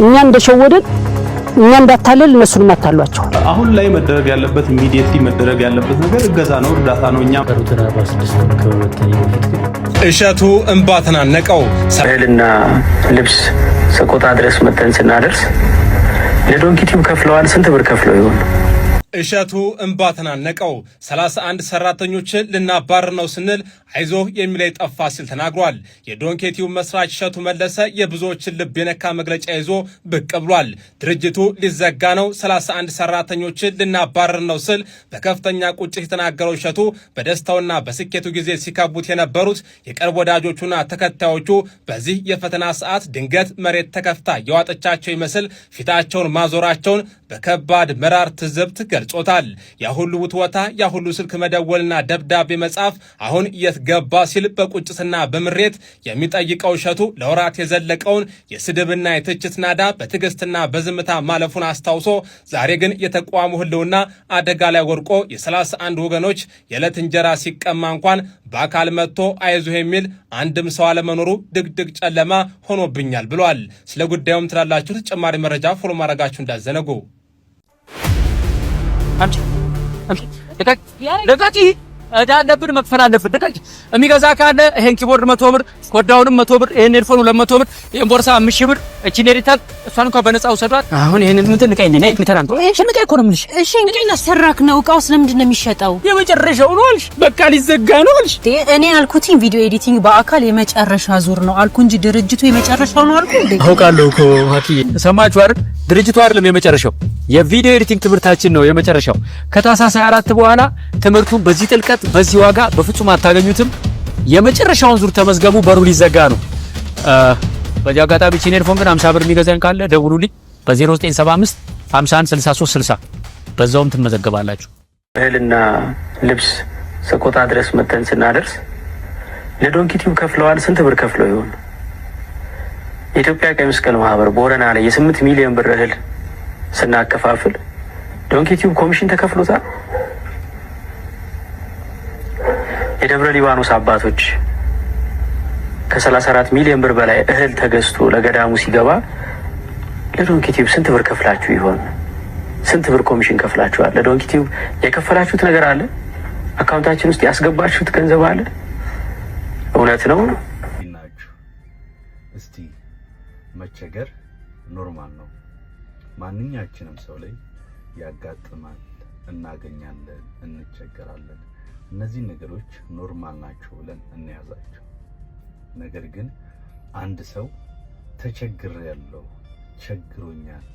እኛ እንደሸወደን እኛ እንዳታለል እነሱን ማታሏቸው አሁን ላይ መደረግ ያለበት ኢሚዲየትሊ መደረግ ያለበት ነገር እገዛ ነው እርዳታ ነው እኛ በሩተራ 46 ከወተኝ እሸቱ እንባ ተናነቀው ሰልና ልብስ ሰቆጣ ድረስ መተን ስናደርስ ለዶንኪቲው ከፍለዋል ስንት ብር ከፍለው ይሆን እሸቱ እንባ ተናነቀው 31 ሰራተኞችን ልናባር ነው ስንል አይዞ የሚላይ ጠፋ ሲል ተናግሯል። የዶንኬቲው መስራች እሸቱ መለሰ የብዙዎችን ልብ የነካ መግለጫ ይዞ ብቅ ብሏል። ድርጅቱ ሊዘጋ ነው 31 ሰራተኞችን ልናባር ነው ሲል በከፍተኛ ቁጭት የተናገረው እሸቱ በደስታውና በስኬቱ ጊዜ ሲከቡት የነበሩት የቅርብ ወዳጆቹና ተከታዮቹ በዚህ የፈተና ሰዓት ድንገት መሬት ተከፍታ የዋጠቻቸው ይመስል ፊታቸውን ማዞራቸውን በከባድ መራር ትዝብት ገልጾታል። ያ ሁሉ ውትወታ ያ ሁሉ ስልክ መደወልና ደብዳቤ መጻፍ አሁን የትገባ ሲል በቁጭትና በምሬት የሚጠይቀው እሸቱ ለወራት የዘለቀውን የስድብና የትችት ናዳ በትዕግስትና በዝምታ ማለፉን አስታውሶ ዛሬ ግን የተቋሙ ህልውና አደጋ ላይ ወድቆ የ31 ወገኖች የዕለት እንጀራ ሲቀማ እንኳን በአካል መጥቶ አይዞህ የሚል አንድም ሰው አለመኖሩ ድቅድቅ ጨለማ ሆኖብኛል ብሏል። ስለ ጉዳዩም ትላላችሁ ተጨማሪ መረጃ ፎሎ ማድረጋችሁ እንዳዘነጉ ለቃቂ አዳለብን መክፈል አለብን። ለቃቂ የሚገዛ ካለ ይሄን ኪቦርድ 100 ብር፣ ኮዳውንም 100 ብር፣ ይሄን ኤርፎኑ 200 ብር፣ ይሄን ቦርሳ 5000 ብር፣ እቺ ኔሪታል እሷን እንኳን በነፃ ወሰዷት። አሁን ይሄን ምን ትንቀኝ ነኝ ምተራን ነው እሺ ንቀይ እኮ ነው የምልሽ። እሺ ንቀይ ላሰራክ ነው እቃው ስለምንድን ነው የሚሸጠው? የመጨረሻው ነው አልሽ። በቃ ሊዘጋ ነው አልሽ። እኔ አልኩትኝ ቪዲዮ ኤዲቲንግ በአካል የመጨረሻ ዙር ነው አልኩ እንጂ ድርጅቱ የመጨረሻው ነው አልኩ እንዴ? አውቃለሁ እኮ ሀኪዬ ሰማችሁ አይደል? ድርጅቱ አይደለም የመጨረሻው የቪዲዮ ኤዲቲንግ ትምህርታችን ነው የመጨረሻው። ከታህሳስ 24 በኋላ ትምህርቱን በዚህ ጥልቀት በዚህ ዋጋ በፍጹም አታገኙትም። የመጨረሻውን ዙር ተመዝገቡ፣ በሩ ሊዘጋ ነው። በዚህ አጋጣሚ ቺኔርፎን ግን 50 ብር የሚገዛን ካለ ደውሉልኝ በ0975 51 63 60 በዛውም ትመዘገባላችሁ። እህልና ልብስ ሰቆጣ ድረስ መተን ስናደርስ ለዶንኪቲው ከፍለዋል ስንት ብር ከፍለው ይሆን? የኢትዮጵያ ቀይ መስቀል ማህበር ቦረና ላይ የ8 ሚሊዮን ብር እህል ስናከፋፍል ዶንኪቲው ኮሚሽን ተከፍሎታል። የደብረ ሊባኖስ አባቶች ከ34 ሚሊዮን ብር በላይ እህል ተገዝቶ ለገዳሙ ሲገባ ለዶንኪቲው ስንት ብር ከፍላችሁ ይሆን? ስንት ብር ኮሚሽን ከፍላችኋል? ለዶንኪቲው የከፈላችሁት ነገር አለ? አካውንታችን ውስጥ ያስገባችሁት ገንዘብ አለ? እውነት ነው? እስቲ መቸገር ኖርማል ነው። ማንኛችንም ሰው ላይ ያጋጥማል፣ እናገኛለን፣ እንቸገራለን። እነዚህ ነገሮች ኖርማል ናቸው ብለን እንያዛቸው። ነገር ግን አንድ ሰው ተቸግሬያለሁ፣ ቸግሮኛል፣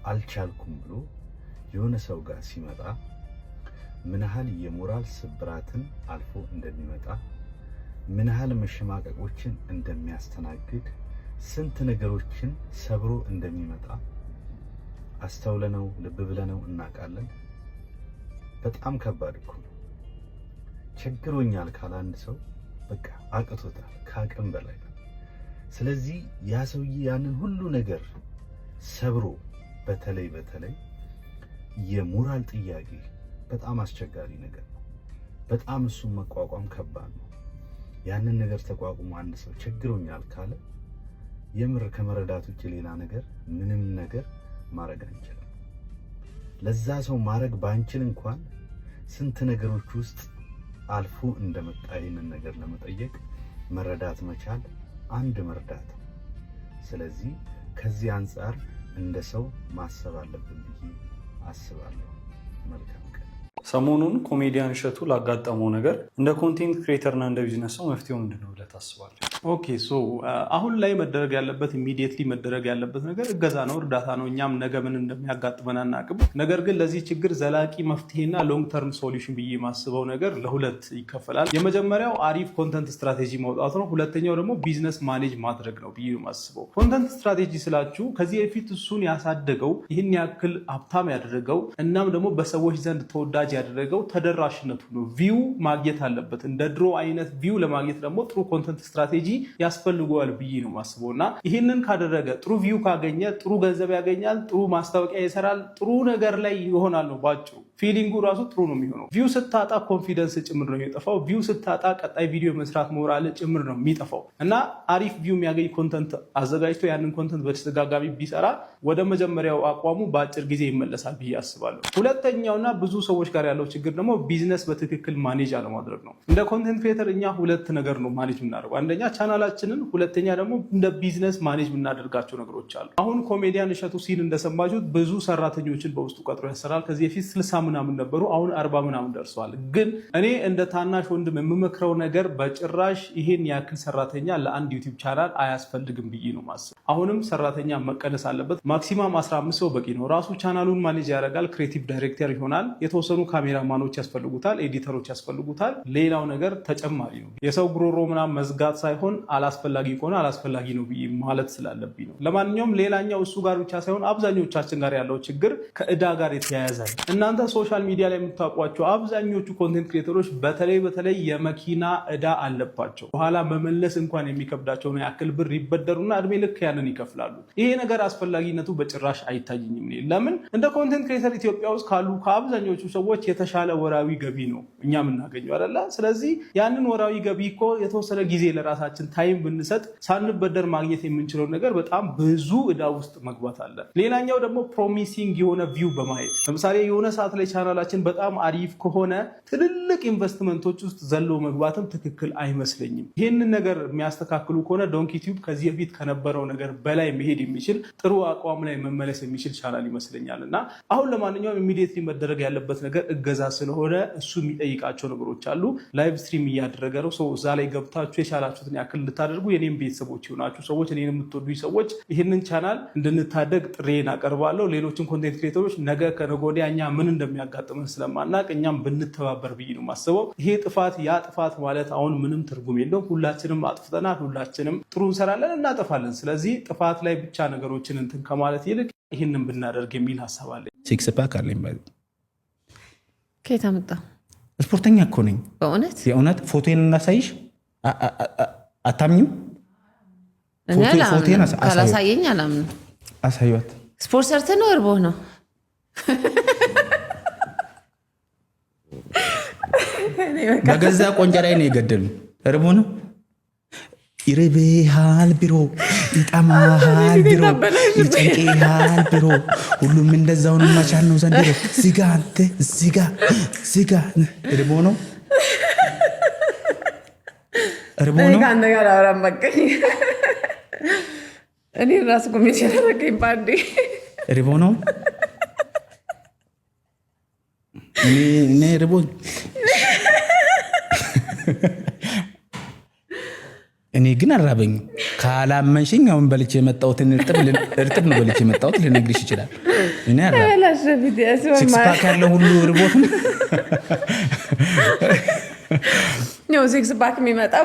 አልቻልኩም ብሎ የሆነ ሰው ጋር ሲመጣ ምን ያህል የሞራል ስብራትን አልፎ እንደሚመጣ ምን ያህል መሸማቀቆችን እንደሚያስተናግድ ስንት ነገሮችን ሰብሮ እንደሚመጣ አስተውለነው ልብ ብለነው እናውቃለን። በጣም ከባድ እኮ ነው። ቸግሮኛል ካለ አንድ ሰው በቃ አቅቶታል፣ ከአቅም በላይ ነው። ስለዚህ ያ ሰውዬ ያንን ሁሉ ነገር ሰብሮ በተለይ የሞራል ጥያቄ በጣም አስቸጋሪ ነገር ነው። በጣም እሱን መቋቋም ከባድ ነው። ያንን ነገር ተቋቁሞ አንድ ሰው ቸግሮኛል ካለ የምር ከመረዳት ውጭ ሌላ ነገር ምንም ነገር ማድረግ አንችልም። ለዛ ሰው ማድረግ ባንችል እንኳን ስንት ነገሮች ውስጥ አልፎ እንደመጣ ይህንን ነገር ለመጠየቅ መረዳት መቻል አንድ መርዳት። ስለዚህ ከዚህ አንጻር እንደ ሰው ማሰብ አለብን ብዬ አስባለሁ። መልካም ቀን። ሰሞኑን ኮሜዲያን እሸቱ ላጋጠመው ነገር እንደ ኮንቴንት ክሬተርና እንደ ቢዝነስ ሰው መፍትሄው ምንድነው ብለህ ታስባለህ? ኦኬ ሶ አሁን ላይ መደረግ ያለበት ኢሚዲየትሊ መደረግ ያለበት ነገር እገዛ ነው እርዳታ ነው። እኛም ነገ ምን እንደሚያጋጥመን አናውቅም። ነገር ግን ለዚህ ችግር ዘላቂ መፍትሄና ሎንግ ተርም ሶሉሽን ብዬ የማስበው ነገር ለሁለት ይከፈላል። የመጀመሪያው አሪፍ ኮንተንት ስትራቴጂ ማውጣት ነው። ሁለተኛው ደግሞ ቢዝነስ ማኔጅ ማድረግ ነው ብዬ የማስበው። ኮንተንት ስትራቴጂ ስላችሁ ከዚህ በፊት እሱን ያሳደገው ይህን ያክል ሀብታም ያደረገው እናም ደግሞ በሰዎች ዘንድ ተወዳጅ ያደረገው ተደራሽነቱ ነው። ቪው ማግኘት አለበት። እንደ ድሮ አይነት ቪው ለማግኘት ደግሞ ጥሩ ኮንተንት ስትራቴጂ ያስፈልገዋል ብዬ ነው ማስበው እና ይህንን ካደረገ ጥሩ ቪው ካገኘ ጥሩ ገንዘብ ያገኛል፣ ጥሩ ማስታወቂያ ይሰራል፣ ጥሩ ነገር ላይ ይሆናል ነው ባጭሩ። ፊሊንጉ ራሱ ጥሩ ነው የሚሆነው። ቪው ስታጣ ኮንፊደንስ ጭምር ነው የሚጠፋው። ቪው ስታጣ ቀጣይ ቪዲዮ መስራት ሞራል ጭምር ነው የሚጠፋው እና አሪፍ ቪው የሚያገኝ ኮንተንት አዘጋጅቶ ያንን ኮንተንት በተደጋጋሚ ቢሰራ ወደ መጀመሪያው አቋሙ በአጭር ጊዜ ይመለሳል ብዬ አስባለሁ። ሁለተኛውና ብዙ ሰዎች ጋር ያለው ችግር ደግሞ ቢዝነስ በትክክል ማኔጅ አለማድረግ ነው። እንደ ኮንተንት ክሬተር እኛ ሁለት ነገር ነው ማኔጅ የምናደርገው፣ አንደኛ ቻናላችንን፣ ሁለተኛ ደግሞ እንደ ቢዝነስ ማኔጅ የምናደርጋቸው ነገሮች አሉ። አሁን ኮሜዲያን እሸቱ ሲል እንደሰማችሁት ብዙ ሰራተኞችን በውስጡ ቀጥሮ ያሰራል። ከዚህ በፊት 60 ምናምን ነበሩ፣ አሁን 40 ምናምን ደርሰዋል። ግን እኔ እንደ ታናሽ ወንድም የምመክረው ነገር በጭራሽ ይሄን ያክል ሰራተኛ ለአንድ ዩቲዩብ ቻናል አያስፈልግም ብዬ ነው ማስብ። አሁንም ሰራተኛ መቀነስ አለበት። ማክሲማም 15 ሰው በቂ ነው። ራሱ ቻናሉን ማኔጅ ያደርጋል። ክሬቲቭ ዳይሬክተር ይሆናል። የተወሰኑ ካሜራማኖች ያስፈልጉታል፣ ኤዲተሮች ያስፈልጉታል። ሌላው ነገር ተጨማሪ ነው። የሰው ጉሮሮ ምናምን መዝጋት ሳይሆን አላስፈላጊ ከሆነ አላስፈላጊ ነው ብዬ ማለት ስላለብኝ ነው። ለማንኛውም ሌላኛው እሱ ጋር ብቻ ሳይሆን አብዛኞቻችን ጋር ያለው ችግር ከእዳ ጋር የተያያዘ ነው። እናንተ ሶሻል ሚዲያ ላይ የምታውቋቸው አብዛኞቹ ኮንቴንት ክሬተሮች በተለይ የመኪና እዳ አለባቸው። በኋላ መመለስ እንኳን የሚከብዳቸውን ያክል ብር ይበደሩና እድሜ ልክ ያንን ይከፍላሉ። ይሄ ነገር አስፈላጊነቱ በጭራሽ አይታየኝም። ለምን እንደ ኮንቴንት ክሬተር ኢትዮጵያ ውስጥ ካሉ ከአብዛኞቹ ሰዎች የተሻለ ወራዊ ገቢ ነው እኛ የምናገኘው አይደለ? ስለዚህ ያንን ወራዊ ገቢ እኮ የተወሰነ ጊዜ ለራሳችን ታይም ብንሰጥ ሳንበደር ማግኘት የምንችለው ነገር በጣም ብዙ እዳ ውስጥ መግባት አለ። ሌላኛው ደግሞ ፕሮሚሲንግ የሆነ ቪው በማየት ለምሳሌ የሆነ ሰዓት ላይ ቻናላችን በጣም አሪፍ ከሆነ ትልልቅ ኢንቨስትመንቶች ውስጥ ዘሎ መግባትም ትክክል አይመስለኝም። ይህንን ነገር የሚያስተካክሉ ከሆነ ዶንኪ ቲዩብ ከዚህ በፊት ከነበረው ነገር በላይ መሄድ የሚችል ጥሩ አቋም ላይ መመለስ የሚችል ቻናል ይመስለኛል። እና አሁን ለማንኛውም ኢሚዲየትሊ መደረግ ያለበት ነገር እገዛ ስለሆነ እሱ የሚጠይቃቸው ነገሮች አሉ። ላይቭ ስትሪም እያደረገ ነው። እዛ ላይ ገብታችሁ የቻላችሁትን ያክል እንድታደርጉ የኔም ቤተሰቦች ይሆናችሁ ሰዎች፣ እኔን የምትወዱ ሰዎች ይህንን ቻናል እንድንታደግ ጥሬን አቀርባለሁ። ሌሎችን ኮንቴንት ክሬተሮች ነገ ከነገ ወዲያ እኛ ምን እንደሚያጋጥመን ስለማናቅ እኛም ብንተባበር ብዬ ነው የማስበው። ይሄ ጥፋት ያ ጥፋት ማለት አሁን ምንም ትርጉም የለውም። ሁላችንም አጥፍተናል። ሁላችንም ጥሩ እንሰራለን፣ እናጠፋለን። ስለዚህ ጥፋት ላይ ብቻ ነገሮችን እንትን ከማለት ይልቅ ይህንን ብናደርግ የሚል ሀሳብ አለኝ። ሲክስ ፓክ አለኝ። ከየት አመጣ? ስፖርተኛ እኮ ነኝ። በእውነት የእውነት ፎቶን እናሳይሽ? አታምኝም? ፎቶን ካላሳየኝ አላምንም። አሳዩት። ስፖርት ሰርተህ ነው እርቦህ ነው? በገዛ ቆንጫ ላይ ነው የገደሉ። እርቦ ነው። ይርብሃል ቢሮ፣ ይጠማሃል ቢሮ፣ ይጨንቅሃል ቢሮ፣ ሁሉም እንደዛው ነው። መቻል ነው ዘንድሮ። ዝጋ አንተ ዝጋ። እርቦ ነው። እርቦ ነው። ከአንተ ጋር አውራም በቃኝ። እኔ ራሱ ኮሜንት ያደረገኝ ባንዴ እርቦ ነው። እኔ እርቦኝ እኔ ግን አራበኝም። ካላመንሽኝ አሁን በልቼ የመጣሁትን እርጥብ ነው በልቼ የመጣሁት ልነግርሽ ይችላል። እኔ ሲክስ ፓክ ያለው ሁሉ እርቦት ነው። ሲክስ ፓክ የሚመጣው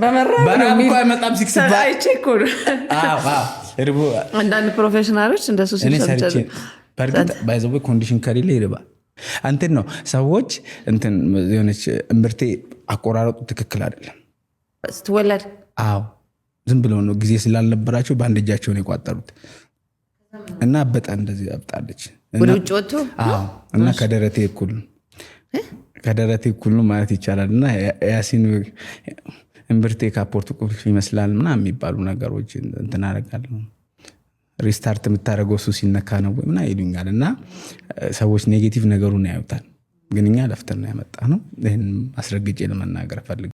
በመራብ እኮ አይመጣም። ሲክስ ፓክ አይቼ እኮ ነው። አንዳንድ ፕሮፌሽናሎች እንደሱ ሲሰሩ በእርግጥ ባይዘው ኮንዲሽን ከሌለ ይርባል። እንትን ነው ሰዎች እንትን የሆነች እምብርቴ አቆራረጡ ትክክል አይደለም ስትወለድ። አዎ ዝም ብለው ነው ጊዜ ስላልነበራቸው በአንድ እጃቸው ነው የቋጠሩት እና በጣም እንደዚህ አብጣለች ወደ ውጭ ወጥቶ። አዎ እና ከደረቴ እኩል ነው ማለት ይቻላል። እና ያሲን እምብርቴ ካፖርት ቁልፍ ይመስላል ምናምን የሚባሉ ነገሮች እንትን አደርጋለሁ። ሪስታርት የምታደርገው እሱ ሲነካ ነው ወይ ምናምን ይሉኛል። እና ሰዎች ኔጌቲቭ ነገሩን ያዩታል፣ ግን እኛ ለፍተን ነው ያመጣ ነው። ይህን አስረግጬ ለመናገር ፈልግ